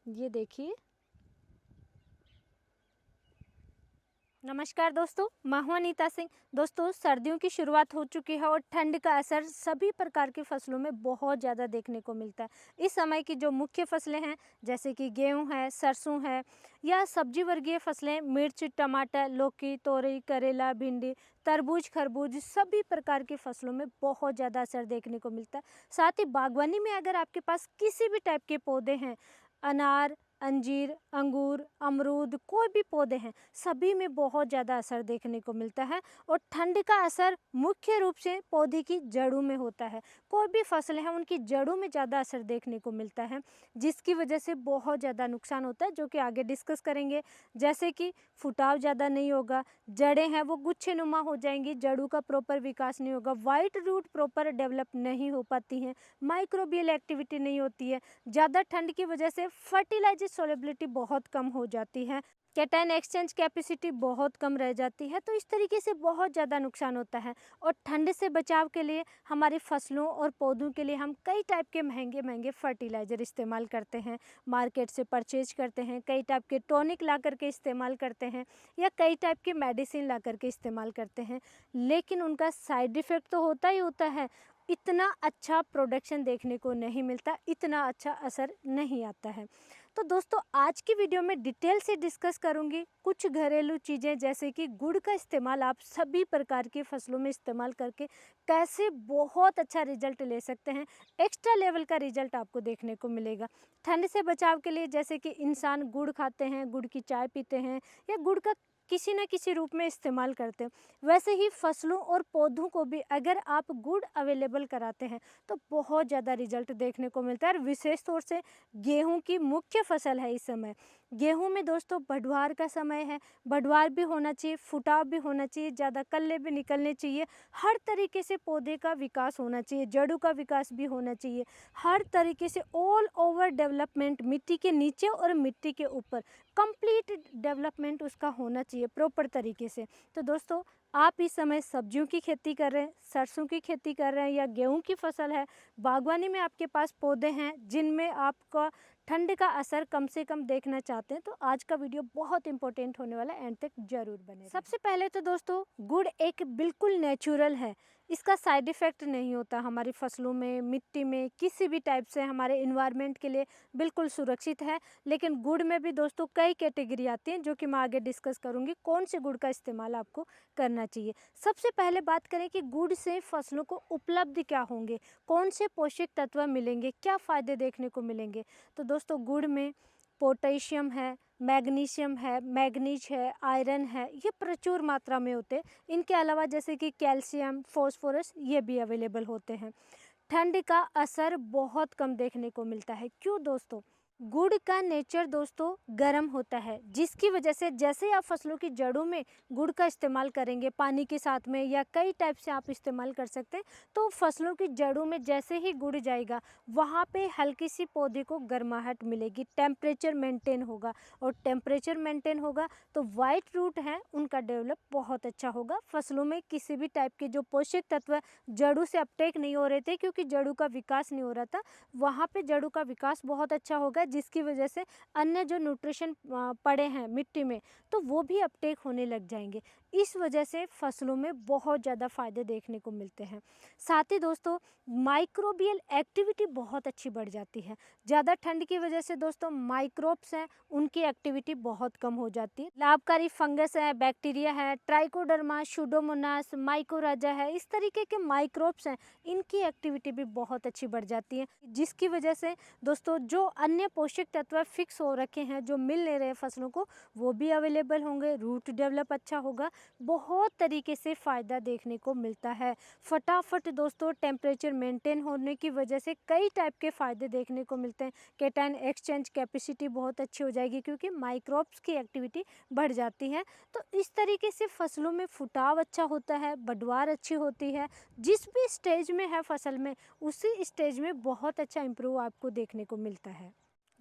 ये देखिए। नमस्कार दोस्तों, मैं हूं अनीता सिंह। दोस्तों, सर्दियों की शुरुआत हो चुकी है और ठंड का असर सभी प्रकार की फसलों में बहुत ज़्यादा देखने को मिलता है। इस समय की जो मुख्य फसलें हैं, जैसे कि गेहूं है, सरसों है, या सब्जी वर्गीय फसलें, मिर्च, टमाटर, लौकी, तोरई, करेला, भिंडी, तरबूज, खरबूज, सभी प्रकार की फसलों में बहुत ज़्यादा असर देखने को मिलता है। साथ ही बागवानी में अगर आपके पास किसी भी टाइप के पौधे हैं, अनार, अंजीर, अंगूर, अमरूद, कोई भी पौधे हैं, सभी में बहुत ज़्यादा असर देखने को मिलता है। और ठंड का असर मुख्य रूप से पौधे की जड़ों में होता है। कोई भी फसल है, उनकी जड़ों में ज़्यादा असर देखने को मिलता है, जिसकी वजह से बहुत ज़्यादा नुकसान होता है, जो कि आगे डिस्कस करेंगे। जैसे कि फुटाव ज़्यादा नहीं होगा, जड़ें हैं वो गुच्छेनुमा हो जाएंगी, जड़ों का प्रॉपर विकास नहीं होगा, वाइट रूट प्रॉपर डेवलप नहीं हो पाती हैं, माइक्रोबियल एक्टिविटी नहीं होती है। ज़्यादा ठंड की वजह से फर्टिलाइजर सोलेबिलिटी बहुत कम हो जाती है, कैटायन एक्सचेंज कैपेसिटी बहुत कम रह जाती है। तो इस तरीके से बहुत ज़्यादा नुकसान होता है। और ठंड से बचाव के लिए हमारी फसलों और पौधों के लिए हम कई टाइप के महंगे महंगे फर्टिलाइज़र इस्तेमाल करते हैं, मार्केट से परचेज करते हैं, कई टाइप के टॉनिक ला करके इस्तेमाल करते हैं, या कई टाइप की मेडिसिन ला करके इस्तेमाल करते हैं। लेकिन उनका साइड इफ़ेक्ट तो होता ही होता है, इतना अच्छा प्रोडक्शन देखने को नहीं मिलता, इतना अच्छा असर नहीं आता है। तो दोस्तों, आज की वीडियो में डिटेल से डिस्कस करूंगी कुछ घरेलू चीज़ें, जैसे कि गुड़ का इस्तेमाल आप सभी प्रकार की फसलों में इस्तेमाल करके कैसे बहुत अच्छा रिजल्ट ले सकते हैं। एक्स्ट्रा लेवल का रिजल्ट आपको देखने को मिलेगा। ठंड से बचाव के लिए जैसे कि इंसान गुड़ खाते हैं, गुड़ की चाय पीते हैं, या गुड़ का किसी न किसी रूप में इस्तेमाल करते हैं, वैसे ही फसलों और पौधों को भी अगर आप गुड़ अवेलेबल कराते हैं तो बहुत ज़्यादा रिजल्ट देखने को मिलता है। और विशेष तौर से गेहूं की मुख्य फसल है इस समय। गेहूं में दोस्तों बढ़वार का समय है, बढ़वार भी होना चाहिए, फुटाव भी होना चाहिए, ज़्यादा कल्ले भी निकलने चाहिए, हर तरीके से पौधे का विकास होना चाहिए, जड़ों का विकास भी होना चाहिए, हर तरीके से ऑल ओवर डेवलपमेंट, मिट्टी के नीचे और मिट्टी के ऊपर कंप्लीट डेवलपमेंट उसका होना चाहिए प्रॉपर तरीके से। तो दोस्तों, आप इस समय सब्जियों की खेती कर रहे हैं, सरसों की खेती कर रहे हैं, या गेहूं की फसल है, बागवानी में आपके पास पौधे हैं जिनमें आपका ठंड का असर कम से कम देखना चाहते हैं, तो आज का वीडियो बहुत इंपॉर्टेंट होने वाला है, एंड तक जरूर बने। सबसे पहले तो दोस्तों, गुड़ एक बिल्कुल नेचुरल है, इसका साइड इफ़ेक्ट नहीं होता हमारी फसलों में, मिट्टी में, किसी भी टाइप से हमारे इन्वायरमेंट के लिए बिल्कुल सुरक्षित है। लेकिन गुड़ में भी दोस्तों कई कैटेगरी आती हैं, जो कि मैं आगे डिस्कस करूँगी कौन से गुड़ का इस्तेमाल आपको करना चाहिए। सबसे पहले बात करें कि गुड़ से फसलों को उपलब्ध क्या होंगे, कौन से पोषक तत्व मिलेंगे, क्या फ़ायदे देखने को मिलेंगे। तो दोस्तों, गुड़ में पोटेशियम है, मैग्नीशियम है, मैग्नीज है, आयरन है, ये प्रचुर मात्रा में होते हैं। इनके अलावा जैसे कि कैल्शियम, फॉस्फोरस, ये भी अवेलेबल होते हैं। ठंड का असर बहुत कम देखने को मिलता है। क्यों दोस्तों? गुड़ का नेचर दोस्तों गर्म होता है, जिसकी वजह से जैसे आप फसलों की जड़ों में गुड़ का इस्तेमाल करेंगे पानी के साथ में, या कई टाइप से आप इस्तेमाल कर सकते हैं, तो फसलों की जड़ों में जैसे ही गुड़ जाएगा, वहाँ पे हल्की सी पौधे को गर्माहट मिलेगी, टेम्परेचर मेंटेन होगा, और टेम्परेचर मेंटेन होगा तो वाइट रूट हैं उनका डेवलप बहुत अच्छा होगा। फसलों में किसी भी टाइप के जो पोषक तत्व जड़ों से अपटेक नहीं हो रहे थे, क्योंकि जड़ों का विकास नहीं हो रहा था, वहाँ पे जड़ों का विकास बहुत अच्छा होगा, जिसकी वजह से अन्य जो न्यूट्रिशन पड़े हैं मिट्टी में, तो वो भी अपटेक होने लग जाएंगे। इस वजह से फसलों में बहुत ज़्यादा फायदे देखने को मिलते हैं। साथ ही दोस्तों, माइक्रोबियल एक्टिविटी बहुत अच्छी बढ़ जाती है। ज़्यादा ठंड की वजह से दोस्तों माइक्रोब्स हैं, उनकी एक्टिविटी बहुत कम हो जाती है। लाभकारी फंगस है, बैक्टीरिया है, ट्राइकोडर्मा, सुडोमोनास, माइकोराजा है, इस तरीके के माइक्रोब्स हैं, इनकी एक्टिविटी भी बहुत अच्छी बढ़ जाती है, जिसकी वजह से दोस्तों जो अन्य पोषक तत्व फिक्स हो रखे हैं, जो मिल नहीं रहे फसलों को, वो भी अवेलेबल होंगे, रूट डेवलप अच्छा होगा, बहुत तरीके से फ़ायदा देखने को मिलता है। फटाफट दोस्तों टेम्परेचर मेंटेन होने की वजह से कई टाइप के फ़ायदे देखने को मिलते हैं। कैटायन एक्सचेंज कैपेसिटी बहुत अच्छी हो जाएगी, क्योंकि माइक्रोब्स की एक्टिविटी बढ़ जाती है। तो इस तरीके से फसलों में फुटाव अच्छा होता है, बढ़वार अच्छी होती है, जिस भी स्टेज में है फसल में, उसी स्टेज में बहुत अच्छा इम्प्रूव आपको देखने को मिलता है।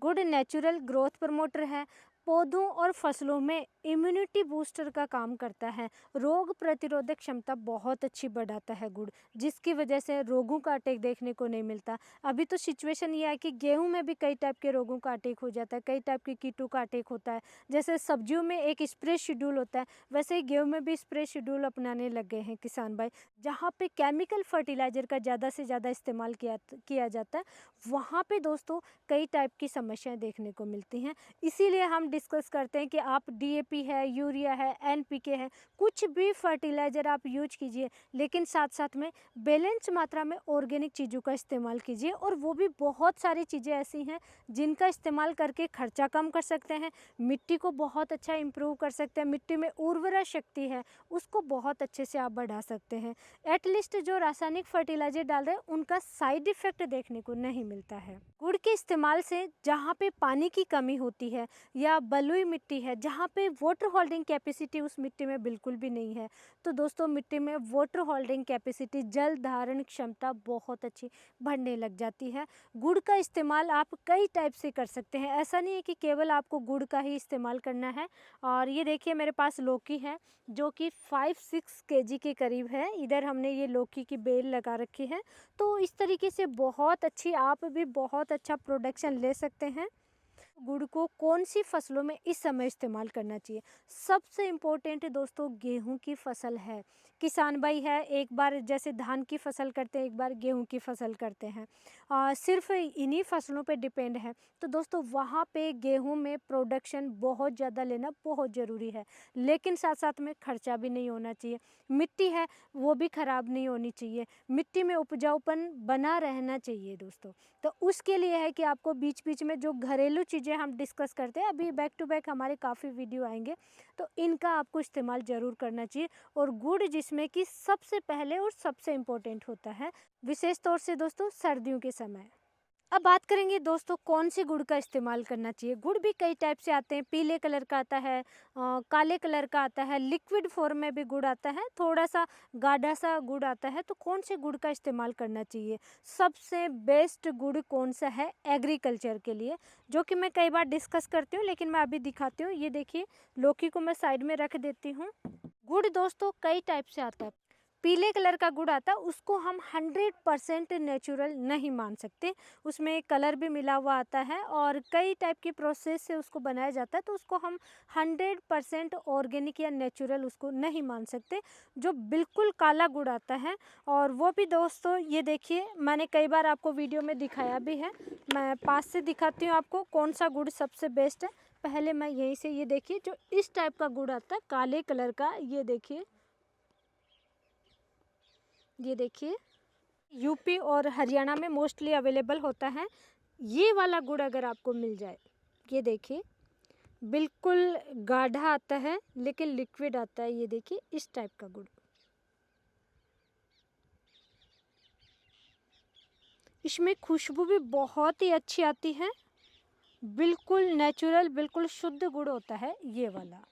गुड नेचुरल ग्रोथ प्रमोटर है, पौधों और फसलों में इम्यूनिटी बूस्टर का काम करता है। रोग प्रतिरोधक क्षमता बहुत अच्छी बढ़ाता है गुड़, जिसकी वजह से रोगों का अटैक देखने को नहीं मिलता। अभी तो सिचुएशन ये है कि गेहूं में भी कई टाइप के रोगों का अटैक हो जाता है, कई टाइप के कीटों का अटैक होता है। जैसे सब्जियों में एक स्प्रे शेड्यूल होता है, वैसे ही गेहूं में भी स्प्रे शेड्यूल अपनाने लग गए हैं किसान भाई। जहाँ पे केमिकल फर्टिलाइजर का ज़्यादा से ज़्यादा इस्तेमाल किया जाता है, वहाँ पे दोस्तों कई टाइप की समस्याएं देखने को मिलती हैं। इसीलिए हम डिस्कस करते हैं कि आप डीएपी है, यूरिया है, एनपीके है, कुछ भी फर्टिलाइज़र आप यूज कीजिए, लेकिन साथ साथ में बैलेंस मात्रा में ऑर्गेनिक चीज़ों का इस्तेमाल कीजिए। और वो भी बहुत सारी चीज़ें ऐसी हैं जिनका इस्तेमाल करके खर्चा कम कर सकते हैं, मिट्टी को बहुत अच्छा इम्प्रूव कर सकते हैं, मिट्टी में उर्वरा शक्ति है उसको बहुत अच्छे से आप बढ़ा सकते हैं। एटलीस्ट जो रासायनिक फर्टिलाइजर डाल रहे हैं उनका साइड इफेक्ट देखने को नहीं मिलता है। गुड़ के इस्तेमाल से जहाँ पे पानी की कमी होती है या बलुई मिट्टी है, जहाँ पे वाटर होल्डिंग कैपेसिटी उस मिट्टी में बिल्कुल भी नहीं है, तो दोस्तों मिट्टी में वाटर होल्डिंग कैपेसिटी, जल धारण क्षमता बहुत अच्छी बढ़ने लग जाती है। गुड़ का इस्तेमाल आप कई टाइप से कर सकते हैं, ऐसा नहीं है कि केवल आपको गुड़ का ही इस्तेमाल करना है। और ये देखिए मेरे पास लौकी है जो कि 5-6 केजी के करीब है। इधर हमने ये लौकी की बेल लगा रखी है। तो इस तरीके से बहुत अच्छी, आप भी बहुत अच्छा प्रोडक्शन ले सकते हैं। गुड़ को कौन सी फसलों में इस समय इस्तेमाल करना चाहिए? सबसे इम्पोर्टेंट दोस्तों गेहूं की फसल है। किसान भाई है, एक बार जैसे धान की फसल करते हैं, एक बार गेहूं की फसल करते हैं, सिर्फ इन्हीं फसलों पे डिपेंड है। तो दोस्तों वहाँ पे गेहूं में प्रोडक्शन बहुत ज़्यादा लेना बहुत ज़रूरी है, लेकिन साथ साथ में खर्चा भी नहीं होना चाहिए। मिट्टी है वो भी ख़राब नहीं होनी चाहिए, मिट्टी में उपजाऊपन बना रहना चाहिए दोस्तों। तो उसके लिए है कि आपको बीच बीच में जो घरेलू चीज़ें हम डिस्कस करते हैं, अभी बैक टू बैक हमारे काफ़ी वीडियो आएंगे, तो इनका आपको इस्तेमाल ज़रूर करना चाहिए। और गुड़ जिसमें कि सबसे पहले और सबसे इम्पोर्टेंट होता है, विशेष तौर से दोस्तों सर्दियों के समय। अब बात करेंगे दोस्तों कौन से गुड़ का इस्तेमाल करना चाहिए। गुड़ भी कई टाइप से आते हैं, पीले कलर का आता है, काले कलर का आता है, लिक्विड फॉर्म में भी गुड़ आता है, थोड़ा सा गाढ़ा सा गुड़ आता है। तो कौन से गुड़ का इस्तेमाल करना चाहिए? सबसे बेस्ट गुड़ कौन सा है एग्रीकल्चर के लिए, जो कि मैं कई बार डिस्कस करती हूँ, लेकिन मैं अभी दिखाती हूँ। ये देखिए लौकी को मैं साइड में रख देती हूँ। गुड़ दोस्तों कई टाइप से आता है। पीले कलर का गुड़ आता है, उसको हम 100% नेचुरल नहीं मान सकते, उसमें कलर भी मिला हुआ आता है और कई टाइप की प्रोसेस से उसको बनाया जाता है, तो उसको हम 100% ऑर्गेनिक या नेचुरल उसको नहीं मान सकते। जो बिल्कुल काला गुड़ आता है, और वो भी दोस्तों ये देखिए मैंने कई बार आपको वीडियो में दिखाया भी है, मैं पास से दिखाती हूँ आपको कौन सा गुड़ सबसे बेस्ट है। पहले मैं यहीं से, ये देखिए जो इस टाइप का गुड़ आता है काले कलर का, ये देखिए, ये देखिए यूपी और हरियाणा में मोस्टली अवेलेबल होता है। ये वाला गुड़ अगर आपको मिल जाए, ये देखिए बिल्कुल गाढ़ा आता है लेकिन लिक्विड आता है। ये देखिए इस टाइप का गुड़, इसमें खुशबू भी बहुत ही अच्छी आती है, बिल्कुल नेचुरल, बिल्कुल शुद्ध गुड़ होता है ये वाला।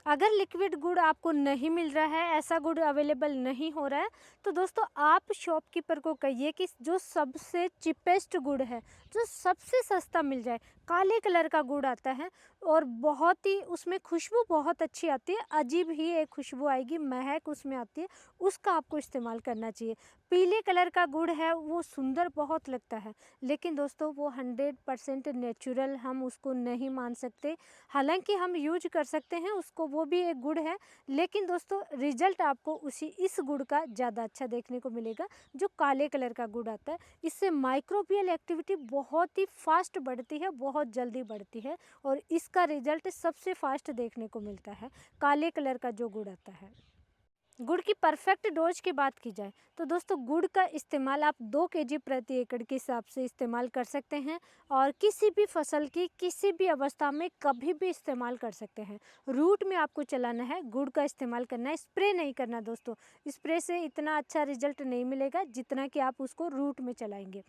अगर लिक्विड गुड़ आपको नहीं मिल रहा है, ऐसा गुड़ अवेलेबल नहीं हो रहा है, तो दोस्तों आप शॉपकीपर को कहिए कि जो सबसे चिपेस्ट गुड़ है, जो सबसे सस्ता मिल जाए, काले कलर का गुड़ आता है और बहुत ही उसमें खुशबू बहुत अच्छी आती है, अजीब ही एक खुशबू आएगी, महक उसमें आती है, उसका आपको इस्तेमाल करना चाहिए। पीले कलर का गुड़ है वो सुंदर बहुत लगता है, लेकिन दोस्तों वो 100% नेचुरल हम उसको नहीं मान सकते। हालांकि हम यूज कर सकते हैं उसको, वो भी एक गुड़ है, लेकिन दोस्तों रिजल्ट आपको उसी इस गुड़ का ज़्यादा अच्छा देखने को मिलेगा जो काले कलर का गुड़ आता है। इससे माइक्रोबियल एक्टिविटी बहुत ही फास्ट बढ़ती है, बहुत जल्दी बढ़ती है, और इसका रिजल्ट सबसे फास्ट देखने को मिलता है काले कलर का जो गुड़ आता है। गुड़ की परफेक्ट डोज की बात की जाए तो दोस्तों गुड़ का इस्तेमाल आप 2 केजी प्रति एकड़ के हिसाब से इस्तेमाल कर सकते हैं, और किसी भी फसल की किसी भी अवस्था में कभी भी इस्तेमाल कर सकते हैं। रूट में आपको चलाना है, गुड़ का इस्तेमाल करना है, स्प्रे नहीं करना दोस्तों। स्प्रे से इतना अच्छा रिजल्ट नहीं मिलेगा जितना कि आप उसको रूट में चलाएंगे।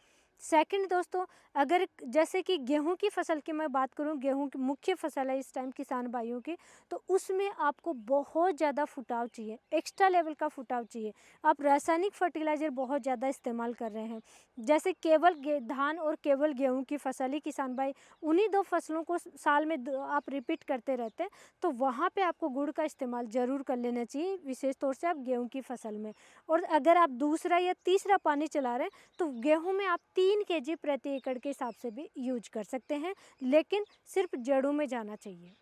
सेकंड दोस्तों, अगर जैसे कि गेहूं की फसल की मैं बात करूं, गेहूं की मुख्य फसल है इस टाइम किसान भाइयों की, तो उसमें आपको बहुत ज़्यादा फुटाव चाहिए, एक्स्ट्रा लेवल का फुटाव चाहिए। आप रासायनिक फर्टिलाइज़र बहुत ज़्यादा इस्तेमाल कर रहे हैं। जैसे केवल धान और केवल गेहूं की फसल ही किसान भाई उन्हीं दो फसलों को साल में आप रिपीट करते रहते हैं, तो वहाँ पे आपको गुड़ का इस्तेमाल ज़रूर कर लेना चाहिए, विशेष तौर से आप गेहूँ की फसल में। और अगर आप दूसरा या तीसरा पानी चला रहे हैं, तो गेहूं में आप 3 केजी प्रति एकड़ के हिसाब से भी यूज कर सकते हैं, लेकिन सिर्फ जड़ों में जाना चाहिए।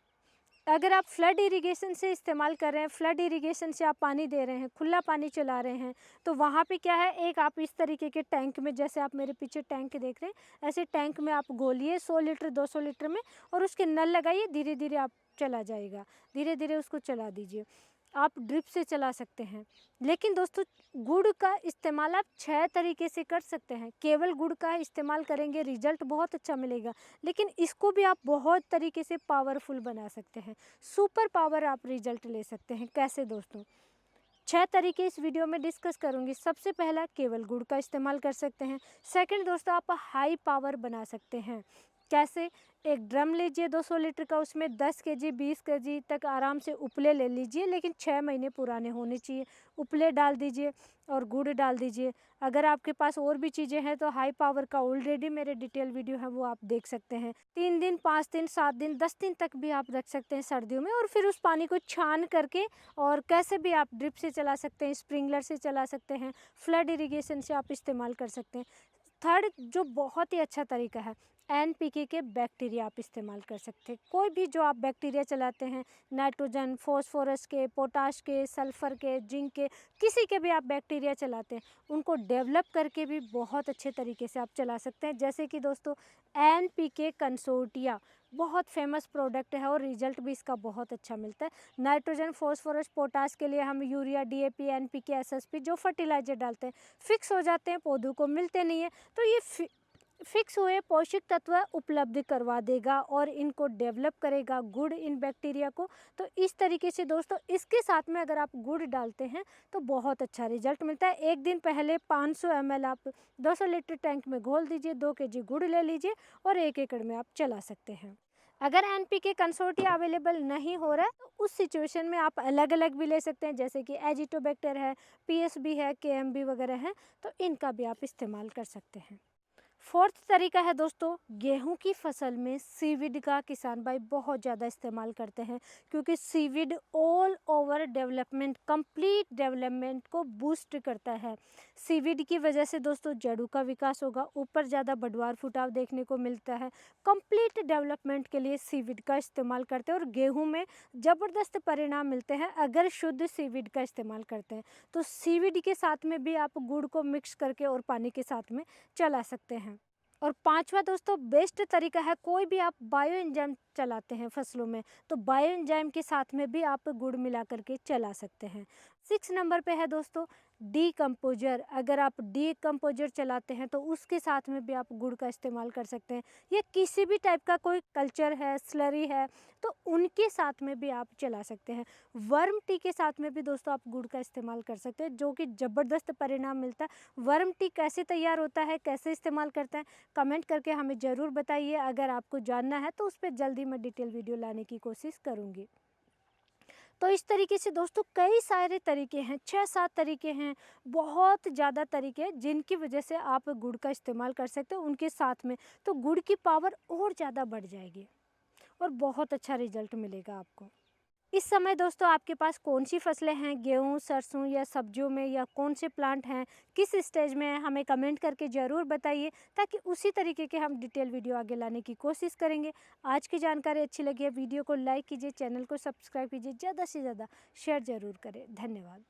अगर आप फ्लड इरिगेशन से इस्तेमाल कर रहे हैं, फ्लड इरिगेशन से आप पानी दे रहे हैं, खुला पानी चला रहे हैं, तो वहाँ पे क्या है, एक आप इस तरीके के टैंक में, जैसे आप मेरे पीछे टैंक देख रहे हैं, ऐसे टैंक में आप घोलिए 100 लीटर 200 लीटर में, और उसके नल लगाइए, धीरे धीरे आप चला जाएगा, धीरे धीरे उसको चला दीजिए। आप ड्रिप से चला सकते हैं। लेकिन दोस्तों, गुड़ का इस्तेमाल आप 6 तरीके से कर सकते हैं। केवल गुड़ का इस्तेमाल करेंगे, रिजल्ट बहुत अच्छा मिलेगा, लेकिन इसको भी आप बहुत तरीके से पावरफुल बना सकते हैं, सुपर पावर आप रिजल्ट ले सकते हैं। कैसे दोस्तों? 6 तरीके इस वीडियो में डिस्कस करूंगी। सबसे पहला, केवल गुड़ का इस्तेमाल कर सकते हैं। सेकंड दोस्तों, आप हाई पावर बना सकते हैं। कैसे? एक ड्रम लीजिए 200 लीटर का, उसमें 10 केजी 20 केजी तक आराम से उपले ले लीजिए, लेकिन 6 महीने पुराने होने चाहिए। उपले डाल दीजिए और गुड़ डाल दीजिए। अगर आपके पास और भी चीज़ें हैं तो हाई पावर का ऑलरेडी मेरे डिटेल वीडियो है, वो आप देख सकते हैं। 3 दिन 5 दिन 7 दिन 10 दिन तक भी आप रख सकते हैं सर्दियों में, और फिर उस पानी को छान करके, और कैसे भी आप ड्रिप से चला सकते हैं, स्प्रिंकलर से चला सकते हैं, फ्लड इरिगेशन से आप इस्तेमाल कर सकते हैं। थर्ड, जो बहुत ही अच्छा तरीका है, एनपीके के बैक्टीरिया आप इस्तेमाल कर सकते हैं। कोई भी जो आप बैक्टीरिया चलाते हैं, नाइट्रोजन, फॉस्फोरस के, पोटाश के, सल्फर के, जिंक के, किसी के भी आप बैक्टीरिया चलाते हैं, उनको डेवलप करके भी बहुत अच्छे तरीके से आप चला सकते हैं। जैसे कि दोस्तों, एनपीके कंसोर्टिया बहुत फेमस प्रोडक्ट है और रिजल्ट भी इसका बहुत अच्छा मिलता है। नाइट्रोजन, फॉस्फोरस, पोटाश के लिए हम यूरिया, डीएपी, एनपीके, एसएसपी जो फर्टिलाइजर डालते हैं, फिक्स हो जाते हैं, पौधों को मिलते नहीं है, तो ये फिक्स हुए पोषक तत्व उपलब्ध करवा देगा और इनको डेवलप करेगा, गुड इन बैक्टीरिया को। तो इस तरीके से दोस्तों, इसके साथ में अगर आप गुड़ डालते हैं तो बहुत अच्छा रिजल्ट मिलता है। एक दिन पहले 500 ml आप 200 लीटर टैंक में घोल दीजिए, 2 केजी गुड़ ले लीजिए और 1 एकड़ में आप चला सकते हैं। अगर एनपीके कंसोर्टिया अवेलेबल नहीं हो रहा है, तो उस सिचुएशन में आप अलग अलग भी ले सकते हैं, जैसे कि एजिटोबैक्टर है, पीएसबी है, केएमबी वगैरह है, तो इनका भी आप इस्तेमाल कर सकते हैं। फोर्थ तरीका है दोस्तों, गेहूं की फसल में सीविड का किसान भाई बहुत ज़्यादा इस्तेमाल करते हैं, क्योंकि seaweed all over development, complete development को बूस्ट करता है। सीविड की वजह से दोस्तों जड़ों का विकास होगा, ऊपर ज़्यादा बढ़वार फुटाव देखने को मिलता है। कंप्लीट डेवलपमेंट के लिए सीविड का इस्तेमाल करते हैं और गेहूँ में ज़बरदस्त परिणाम मिलते हैं अगर शुद्ध सीविड का इस्तेमाल करते हैं। तो सीविड के साथ में भी आप गुड़ को मिक्स करके और पानी के साथ में चला सकते हैं। और पांचवा दोस्तों, बेस्ट तरीका है, कोई भी आप बायो एंजाइम चलाते हैं फसलों में, तो बायो एंजाइम के साथ में भी आप गुड़ मिला करके चला सकते हैं। 6 नंबर पे है दोस्तों, डीकम्पोजर। अगर आप डीकम्पोजर चलाते हैं तो उसके साथ में भी आप गुड़ का इस्तेमाल कर सकते हैं, या किसी भी टाइप का कोई कल्चर है, स्लरी है, तो उनके साथ में भी आप चला सकते हैं। वर्म टी के साथ में भी दोस्तों आप गुड़ का इस्तेमाल कर सकते हैं, जो कि ज़बरदस्त परिणाम मिलता है। वर्म टी कैसे तैयार होता है, कैसे इस्तेमाल करते हैं, कमेंट करके हमें ज़रूर बताइए। अगर आपको जानना है तो उस पर जल्दी मैं डिटेल वीडियो लाने की कोशिश करूँगी। तो इस तरीके से दोस्तों कई सारे तरीके हैं, 6-7 तरीके हैं, बहुत ज़्यादा तरीके हैं जिनकी वजह से आप गुड़ का इस्तेमाल कर सकते हो उनके साथ में, तो गुड़ की पावर और ज़्यादा बढ़ जाएगी और बहुत अच्छा रिजल्ट मिलेगा आपको। इस समय दोस्तों आपके पास कौन सी फसलें हैं, गेहूं, सरसों या सब्जियों में, या कौन से प्लांट हैं, किस स्टेज में हैं, हमें कमेंट करके ज़रूर बताइए, ताकि उसी तरीके के हम डिटेल वीडियो आगे लाने की कोशिश करेंगे। आज की जानकारी अच्छी लगी है, वीडियो को लाइक कीजिए, चैनल को सब्सक्राइब कीजिए, ज़्यादा से ज़्यादा शेयर ज़रूर करें। धन्यवाद।